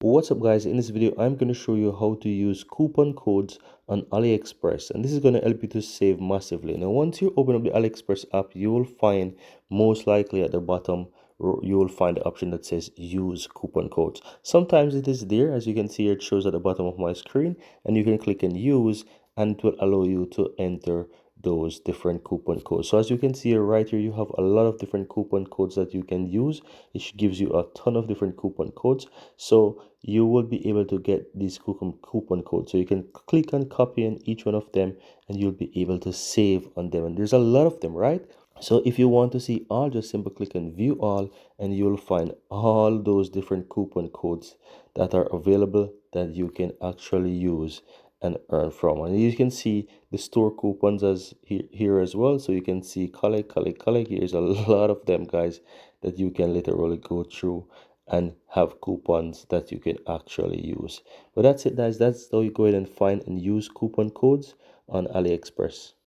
What's up guys, in this video I'm going to show you how to use coupon codes on AliExpress, and this is going to help you to save massively. Now once you open up the AliExpress app, you will find most likely at the bottom you will find the option that says use coupon codes. Sometimes it is there, as you can see here, it shows at the bottom of my screen, and you can click and use, and it will allow you to enter those different coupon codes. So as you can see here, right here, you have a lot of different coupon codes that you can use. It gives you a ton of different coupon codes, so you will be able to get these coupon codes. So you can click and copy in each one of them, and you'll be able to save on them. And there's a lot of them, right? So if you want to see all, just simply click on view all, and you'll find all those different coupon codes that are available that you can actually use and earn from. And you can see the store coupons as here as well. So you can see collect. Here's a lot of them, guys, that you can literally go through and have coupons that you can actually use. But that's it, guys. That's how you go ahead and find and use coupon codes on AliExpress.